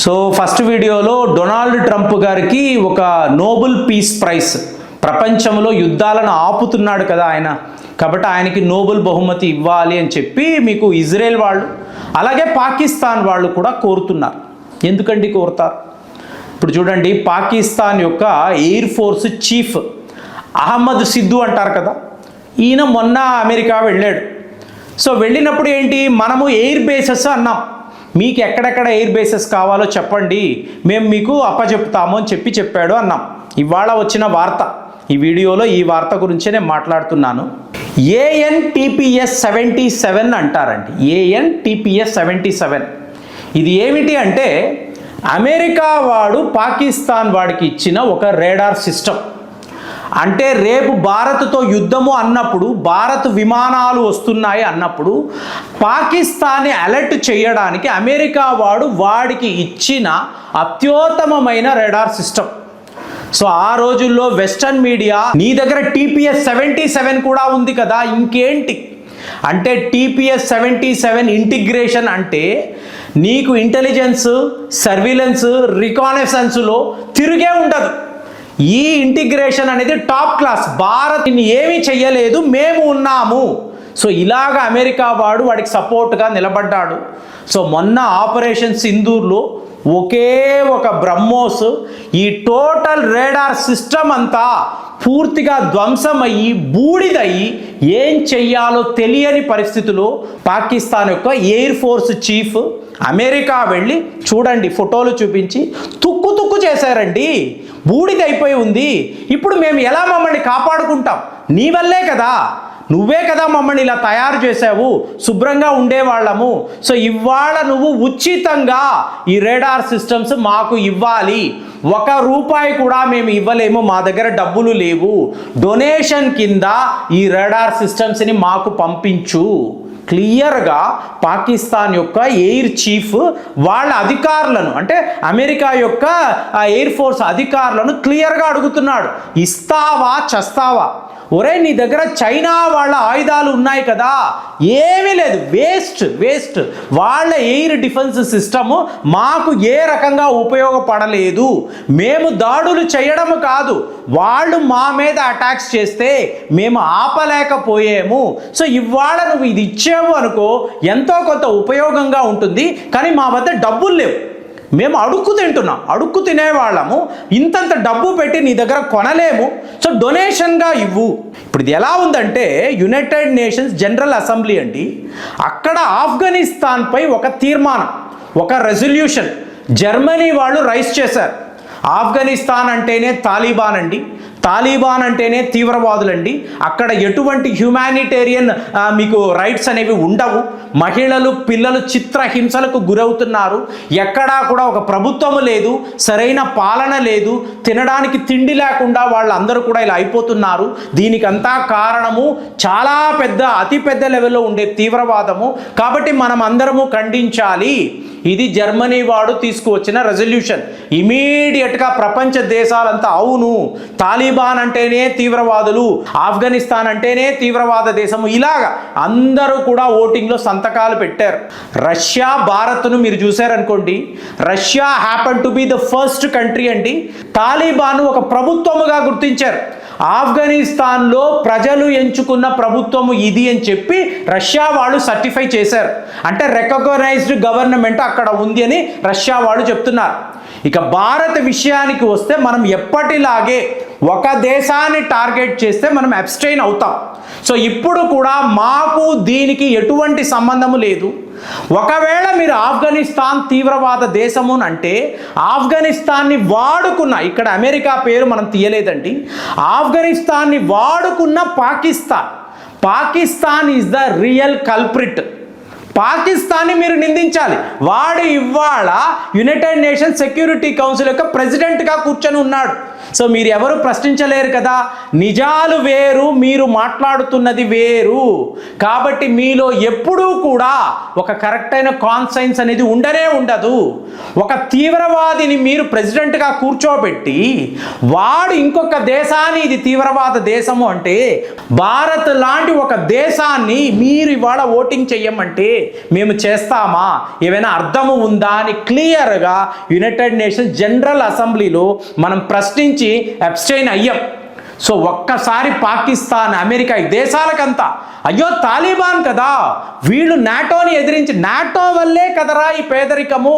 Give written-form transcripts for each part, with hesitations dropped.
So first వీడియోలో Donald Trump గారికి ఒక నోబెల్ పీస్ ప్రైజ్, ప్రపంచంలో యుద్ధాలను ఆపుతున్నాడు కదా ఆయన, కాబట్టి ఆయనకి నోబెల్ బహుమతి ఇవ్వాలి అని చెప్పి మీకు ఇజ్రాయెల్ వాళ్ళు అలాగే పాకిస్తాన్ వాళ్ళు కూడా కోరుతున్నారు. ఎందుకండి కోరుతారు? ఇప్పుడు చూడండి, పాకిస్తాన్ యొక్క air force chief Ahmed Siddu అంటారు కదా, ఈయన మొన్న అమెరికా వెళ్ళాడు. సో వెళ్ళినప్పుడు ఏంటి, మనము ఎయిర్ బేసెస్ అన్నాం, మీకు ఎక్కడెక్కడ ఎయిర్ బేసెస్ కావాలో చెప్పండి, మేము మీకు అప్పచెప్తాము అని చెప్పాడు అన్నాం. ఇవాళ వచ్చిన వార్త, ఈ వీడియోలో ఈ వార్త గురించే నేను మాట్లాడుతున్నాను. ANTPS 77 అంటారండి. ANTPS 77 ఇది ఏమిటి అంటే, అమెరికా వాడు పాకిస్తాన్ వాడికి ఇచ్చిన ఒక రేడార్ సిస్టమ్. అంటే రేపు భారత్తో యుద్ధము అన్నప్పుడు, భారత్ విమానాలు వస్తున్నాయి అన్నప్పుడు పాకిస్తాన్ని అలర్ట్ చేయడానికి అమెరికా వాడు వాడికి ఇచ్చిన అత్యుత్తమమైన రేడార్ సిస్టమ్. సో ఆ రోజుల్లో వెస్టర్న్ మీడియా, నీ దగ్గర TPS 77 కూడా ఉంది కదా, ఇంకేంటి అంటే TPS 77 ఇంటిగ్రేషన్ అంటే నీకు ఇంటెలిజెన్స్, సర్విలెన్స్, రికానెసెన్స్లో తిరిగే ఉండదు. ఈ ఇంటిగ్రేషన్ అనేది టాప్ క్లాస్. భారత్ ఏమీ చెయ్యలేదు, మేము ఉన్నాము. సో ఇలాగ అమెరికా వాడు వాడికి సపోర్ట్గా నిలబడ్డాడు. సో మొన్న ఆపరేషన్ సింధూర్లో ఒకే ఒక బ్రహ్మోస్ ఈ టోటల్ రేడార్ సిస్టమ్ అంతా పూర్తిగా ధ్వంసమయ్యి బూడిదయ్యి ఏం చెయ్యాలో తెలియని పరిస్థితిలో పాకిస్తాన్ యొక్క ఎయిర్ ఫోర్స్ చీఫ్ అమెరికా వెళ్ళి, చూడండి ఫోటోలు చూపించి, తుక్కు చేశారండి, బూడిదైపోయి ఉంది. ఇప్పుడు మేము ఎలా మమ్మల్ని కాపాడుకుంటాం? నీ వల్లే కదా, నువ్వే కదా మమ్మల్ని ఇలా తయారు చేసావు, శుభ్రంగా ఉండేవాళ్ళము. సో ఇవాళ నువ్వు ఉచితంగా ఈ రేడార్ సిస్టమ్స్ మాకు ఇవ్వాలి. ₹1 కూడా మేము ఇవ్వలేము, మా దగ్గర డబ్బులు లేవు, డొనేషన్ కింద ఈ రేడార్ సిస్టమ్స్ని మాకు పంపించు. క్లియర్గా పాకిస్తాన్ యొక్క ఎయిర్ చీఫ్ వాళ్ళ అధికారులను, అంటే అమెరికా యొక్క ఎయిర్ ఫోర్స్ అధికారులను క్లియర్గా అడుగుతున్నాడు, ఇస్తావా చస్తావా? ఒరే, నీ దగ్గర చైనా వాళ్ళ ఆయుధాలు ఉన్నాయి కదా, ఏమీ లేదు, వేస్ట్. వాళ్ళ ఎయిర్ డిఫెన్స్ సిస్టము మాకు ఏ రకంగా ఉపయోగపడలేదు. మేము దాడులు చేయడం కాదు, వాళ్ళు మా మీద అటాక్స్ చేస్తే మేము ఆపలేకపోయాము. సో ఇవాళ నువ్వు ఇది ఇచ్చావు అనుకో, ఎంతో కొంత ఉపయోగంగా ఉంటుంది, కానీ మా వద్ద డబ్బులు లేవు, మేము అడుక్కు తినేవాళ్ళము, ఇంతంత డబ్బు పెట్టి నీ దగ్గర కొనలేము, సో డొనేషన్గా ఇవ్వు. ఇప్పుడు ఇది ఎలా ఉందంటే, యునైటెడ్ నేషన్స్ జనరల్ అసెంబ్లీ అండి, అక్కడ ఆఫ్ఘనిస్తాన్పై ఒక తీర్మానం, ఒక రెజల్యూషన్ జర్మనీ వాళ్ళు రైజ్ చేశారు. ఆఫ్ఘనిస్తాన్ అంటేనే తాలిబాన్ అండి, తాలిబాన్ అంటేనే తీవ్రవాదులండి, అక్కడ ఎటువంటి హ్యుమానిటేరియన్ మీకు రైట్స్ అనేవి ఉండవు, మహిళలు పిల్లలు చిత్రహింసలకు గురవుతున్నారు, ఎక్కడా కూడా ఒక ప్రభుత్వము లేదు, సరైన పాలన లేదు, తినడానికి తిండి లేకుండా వాళ్ళందరూ కూడా ఇలా అయిపోతున్నారు. దీనికంతా కారణము చాలా అతి పెద్ద లెవెల్లో ఉండే తీవ్రవాదము. కాబట్టి మనం అందరము ఖండించాలి. ఇది జర్మనీ వాడు తీసుకువచ్చిన రెజల్యూషన్. ఇమీడియట్గా ప్రపంచ దేశాలంతా అవును, తాలిబాన్ అంటేనే తీవ్రవాదులు, ఆఫ్ఘనిస్తాన్ అంటేనే తీవ్రవాద దేశము, ఇలాగా అందరూ కూడా ఓటింగ్లో సంతకాలు పెట్టారు. రష్యా, భారత్ను మీరు చూశారనుకోండి, Russia happen to be the first country అండి, తాలిబాన్ ఒక ప్రభుత్వముగా గుర్తించారు. ఆఫ్ఘనిస్తాన్లో ప్రజలు ఎంచుకున్న ప్రభుత్వము ఇది అని చెప్పి రష్యా వాళ్ళు సర్టిఫై చేశారు. అంటే రికగ్నైజ్డ్ గవర్నమెంట్ అక్కడ ఉంది అని రష్యా వాళ్ళు చెప్తున్నారు. ఇక భారత్ విషయానికి వస్తే, మనం ఎప్పటిలాగే ఒక దేశాన్ని టార్గెట్ చేస్తే మనం అబ్స్టైన్ అవుతాం. సో ఇప్పుడు కూడా మాకు దీనికి ఎటువంటి సంబంధము లేదు. ఒకవేళ మీరు ఆఫ్ఘనిస్తాన్ తీవ్రవాద దేశము అంటే, ఆఫ్ఘనిస్తాన్ని వాడుకున్న, ఇక్కడ అమెరికా పేరు మనం తీయలేదండి, ఆఫ్ఘనిస్తాన్ని వాడుకున్న Pakistan is the real culprit. పాకిస్తాన్ని మీరు నిందించాలి. వాడు ఇవాళ యునైటెడ్ నేషన్స్ సెక్యూరిటీ కౌన్సిల్ యొక్క ప్రెసిడెంట్గా కూర్చొని ఉన్నాడు. సో మీరు ఎవరు ప్రశ్నించలేరు కదా, నిజాలు వేరు, మీరు మాట్లాడుతున్నది వేరు. కాబట్టి మీలో ఎప్పుడూ కూడా ఒక కరెక్ట్ అయిన కాన్సైన్స్ అనేది ఉండదు. ఒక తీవ్రవాదిని మీరు ప్రెసిడెంట్గా కూర్చోబెట్టి వాడు ఇంకొక దేశాన్ని ఇది తీవ్రవాద దేశము అంటే, భారత్ లాంటి ఒక దేశాన్ని మీరు ఇవాళ ఓటింగ్ చెయ్యమంటే మేము చేస్తామా, ఏమైనా అర్థము ఉందా అని క్లియర్గా యునైటెడ్ నేషన్స్ జనరల్ అసెంబ్లీలో మనం ప్రశ్నించి అబ్స్టైన్ అయ్యాం. సో ఒక్కసారి పాకిస్తాన్, అమెరికా ఈ దేశాలకంతా అయ్యో తాలిబాన్ కదా, వీళ్ళు నాటోని ఎదిరించి, నాటో వల్లే కదరా ఈ పేదరికము.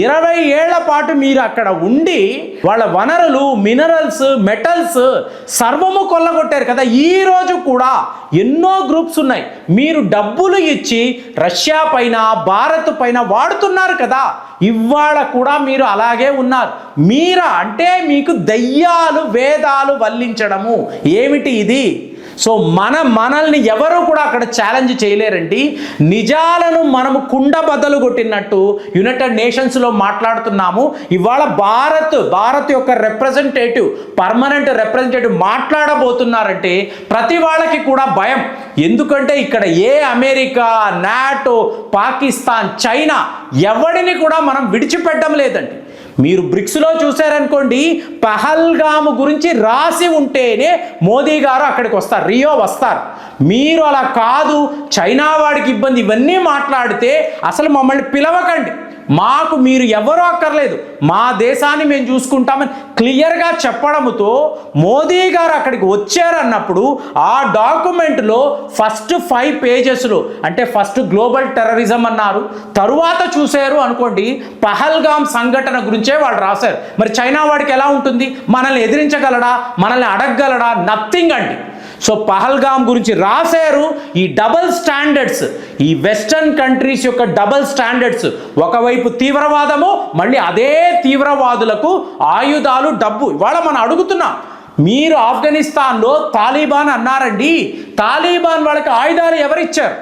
20 ఏళ్ల పాటు మీరు అక్కడ ఉండి వాళ్ళ వనరులు, మినరల్స్, మెటల్స్ సర్వము కొల్లగొట్టారు కదా. ఈ రోజు కూడా ఎన్నో గ్రూప్స్ ఉన్నాయి, మీరు డబ్బులు ఇచ్చి రష్యా పైన, భారత్ పైన వాడుతున్నారు కదా. ఇవాళ కూడా మీరు అలాగే ఉన్నారు. మీరా అంటే మీకు దయ్యాలు వేదాలు వల్లించడము ఏమిటి ఇది? సో మనల్ని ఎవరు కూడా అక్కడ ఛాలెంజ్ చేయలేరండి. నిజాలను మనము కుండ బద్దలు కొట్టినట్టు యునైటెడ్ నేషన్స్లో మాట్లాడుతున్నాము. ఇవాళ భారత్ యొక్క రిప్రజెంటేటివ్, పర్మనెంట్ రిప్రజెంటేటివ్ మాట్లాడబోతున్నారంటే ప్రతి వాళ్ళకి కూడా భయం. ఎందుకంటే ఇక్కడ ఏ అమెరికా, నాటో, పాకిస్తాన్, చైనా ఎవడిని కూడా మనం విడిచిపెట్టడం లేదండి. మీరు బ్రిక్స్లో చూశారనుకోండి, పహల్గామ్ గురించి రాసి ఉంటేనే మోదీ గారు అక్కడికి వస్తారు, రియో వస్తారు. మీరు అలా కాదు, చైనా వాడికి ఇబ్బంది, ఇవన్నీ మాట్లాడితే అసలు మమ్మల్ని పిలవకండి, మాకు మీరు ఎవరూ అక్కర్లేదు, మా దేశాన్ని మేము చూసుకుంటామని క్లియర్గా చెప్పడంతో మోదీ గారు అక్కడికి వచ్చారన్నప్పుడు ఆ డాక్యుమెంట్లో ఫస్ట్ 5 పేజెస్లో అంటే ఫస్ట్ గ్లోబల్ టెర్రరిజం అన్నారు, తరువాత చూశారు అనుకోండి పహల్గామ్ సంఘటన గురించే వాళ్ళు రాశారు. మరి చైనా వాడికి ఎలా ఉంటుంది? మనల్ని ఎదిరించగలడా? మనల్ని అడగగలడా? నథింగ్ అండి. సో పహల్గామ్ గురించి రాశారు. ఈ డబుల్ స్టాండర్డ్స్, ఈ వెస్టర్న్ కంట్రీస్ యొక్క డబుల్ స్టాండర్డ్స్, ఒకవైపు తీవ్రవాదము, మళ్ళీ అదే తీవ్రవాదులకు ఆయుధాలు, డబ్బు. ఇవాళ మనం అడుగుతున్నాం, మీరు ఆఫ్ఘనిస్తాన్లో తాలిబాన్ అన్నారండి, తాలిబాన్ వాళ్ళకి ఆయుధాలు ఎవరిచ్చారు?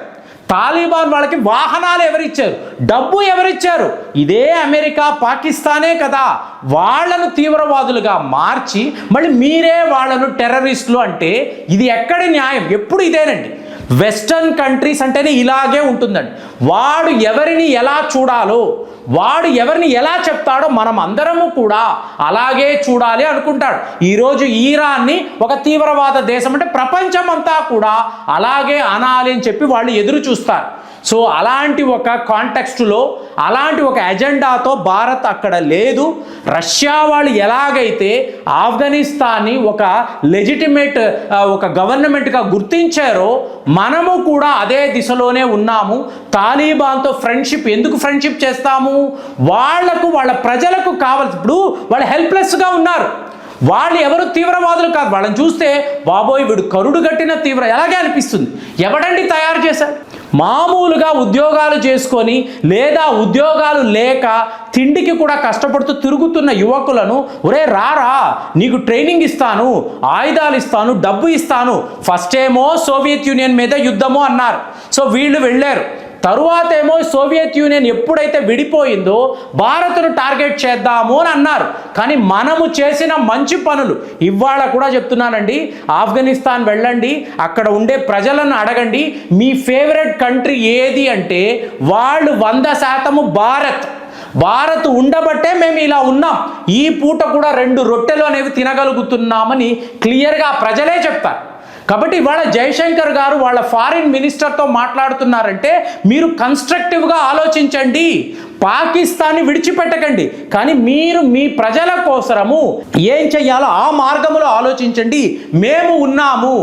తాలిబాన్ వాళ్ళకి వాహనాలు ఎవరిచ్చారు? డబ్బు ఎవరిచ్చారు? ఇదే అమెరికా, పాకిస్తానే కదా. వాళ్ళను తీవ్రవాదులుగా మార్చి మళ్ళీ మీరే వాళ్ళను టెర్రరిస్టులు అంటే ఇది ఎక్కడి న్యాయం? ఎప్పుడు ఇదేనండి. వెస్టర్న్ కంట్రీస్ అంటేనే ఇలాగే ఉంటుందండి. వాడు ఎవరిని ఎలా చూడాలో, వాడు ఎవరిని ఎలా చెప్తాడో మనం అందరము కూడా అలాగే చూడాలి అనుకుంటాడు. ఈరోజు ఇరాన్ని ఒక తీవ్రవాద దేశం అంటే ప్రపంచం అంతా కూడా అలాగే అనాలి అని చెప్పి వాళ్ళు ఎదురు చూస్తారు. సో అలాంటి ఒక కాంటెక్స్టులో, అలాంటి ఒక ఎజెండాతో భారత్ అక్కడ లేదు. రష్యా వాళ్ళు ఎలాగైతే ఆఫ్ఘనిస్తాన్ని ఒక లెజిటిమేట్ ఒక గవర్నమెంట్గా గుర్తించారో మనము కూడా అదే దిశలోనే ఉన్నాము. తాలిబాన్తో ఫ్రెండ్షిప్ ఎందుకు ఫ్రెండ్షిప్ చేస్తాము? వాళ్లకు, వాళ్ళ ప్రజలకు కావాల్సి, ఇప్పుడు వాళ్ళు హెల్ప్లెస్గా ఉన్నారు. వాళ్ళు ఎవరు తీవ్రవాదులు కాదు. వాళ్ళని చూస్తే బాబోయ్ వీడు కరుడు కట్టిన తీవ్ర ఎలాగే అనిపిస్తుంది. ఎవడండి తయారు చేశాడు? మామూలుగా ఉద్యోగాలు చేసుకొని లేదా ఉద్యోగాలు లేక తిండికి కూడా కష్టపడుతూ తిరుగుతున్న యువకులను ఒరే రారా నీకు ట్రైనింగ్ ఇస్తాను, ఆయుధాలు ఇస్తాను, డబ్బు ఇస్తాను. ఫస్ట్ ఏమో సోవియట్ యూనియన్ మీద యుద్ధము అన్నారు. సో వీళ్ళు వెళ్ళారు. తరువాత ఏమో సోవియట్ యూనియన్ ఎప్పుడైతే విడిపోయిందో భారత్ను టార్గెట్ చేద్దాము అని అన్నారు. కానీ మనము చేసిన మంచి పనులు ఇవాళ కూడా చెప్తున్నానండి. ఆఫ్ఘనిస్తాన్ వెళ్ళండి, అక్కడ ఉండే ప్రజలను అడగండి మీ ఫేవరెట్ కంట్రీ ఏది అంటే వాళ్ళు 100% భారత్ ఉండబట్టే మేము ఇలా ఉన్నాం, ఈ పూట కూడా 2 రొట్టెలు అనేవి తినగలుగుతున్నామని క్లియర్గా ప్రజలే చెప్తారు. కాబట్టి ఇవాళ జయశంకర్ గారు వాళ్ళ ఫారిన్ మినిస్టర్తో మాట్లాడుతున్నారంటే మీరు కన్స్ట్రక్టివ్గా ఆలోచించండి, పాకిస్తాన్ని విడిచిపెట్టకండి. కానీ మీరు మీ ప్రజల కోసరము ఏం చెయ్యాలో ఆ మార్గంలో ఆలోచించండి. మేము ఉన్నాము,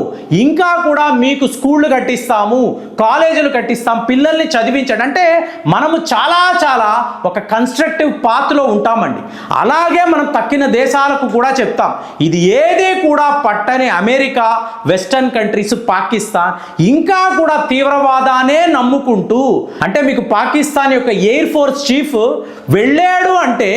ఇంకా కూడా మీకు స్కూళ్ళు కట్టిస్తాము, కాలేజీలు కట్టిస్తాం, పిల్లల్ని చదివించండి అంటే మనము చాలా ఒక కన్స్ట్రక్టివ్ పాత్లో ఉంటామండి. అలాగే మనం తక్కిన దేశాలకు కూడా చెప్తాం. ఇది ఏది కూడా పట్టని అమెరికా, వెస్టర్న్ కంట్రీస్, పాకిస్తాన్ ఇంకా కూడా తీవ్రవాదాన్నే నమ్ముకుంటూ, అంటే మీకు పాకిస్తాన్ యొక్క ఎయిర్ ఫోర్స్ చీఫ్ వెళ్ళాడు అంటే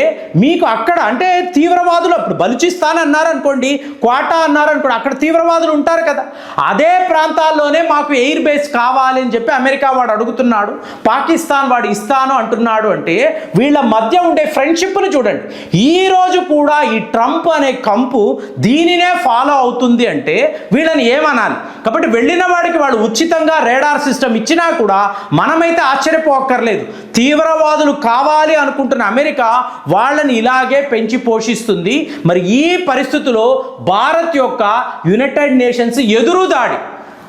మీకు అక్కడ అంటే తీవ్రవాదులు, అప్పుడు బలూచిస్తాన్ అన్నారనుకోండి, క్వాటా అన్నారనుకోండి, అక్కడ తీవ్రవాదులు ఉంటారు కదా. అదే ప్రాంతాల్లోనే మాకు ఎయిర్ బేస్ కావాలి అని చెప్పి అమెరికా వాడు అడుగుతున్నాడు, పాకిస్తాన్ వాడు ఇస్తాను అంటున్నాడు. అంటే వీళ్ళ మధ్య ఉండే ఫ్రెండ్షిప్ను చూడండి. ఈరోజు కూడా ఈ ట్రంప్ అనే కంపు దీనినే ఫాలో అవుతుంది అంటే వీళ్ళని ఏమనాలి? కాబట్టి వెళ్ళిన వాడికి వాడు ఉచితంగా రేడార్ సిస్టమ్ ఇచ్చినా కూడా మనమైతే ఆశ్చర్యపోక్కర్లేదు. తీవ్రవాదులు కావాలి అనుకుంటున్న అమెరికా వాళ్ళని ఇలాగే పెంచి పోషిస్తుంది. మరి ఈ పరిస్థితిలో భారత్ యొక్క యునైటెడ్ నేషన్స్ ఎదురుదాడి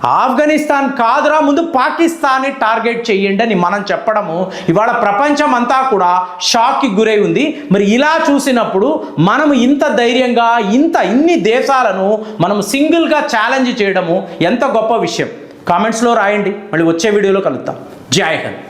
ఆఫ్ఘనిస్తాన్ కాదురా, ముందు పాకిస్తాన్ని టార్గెట్ చేయండి అని మనం చెప్పడము ఇవాళ ప్రపంచం అంతా కూడా షాక్కి గురై ఉంది. మరి ఇలా చూసినప్పుడు మనం ఇంత ధైర్యంగా ఇన్ని దేశాలను మనం సింగిల్గా ఛాలెంజ్ చేయడము ఎంత గొప్ప విషయం. కామెంట్స్లో రాయండి. మళ్ళీ వచ్చే వీడియోలో కలుద్దాం. జై హింద్.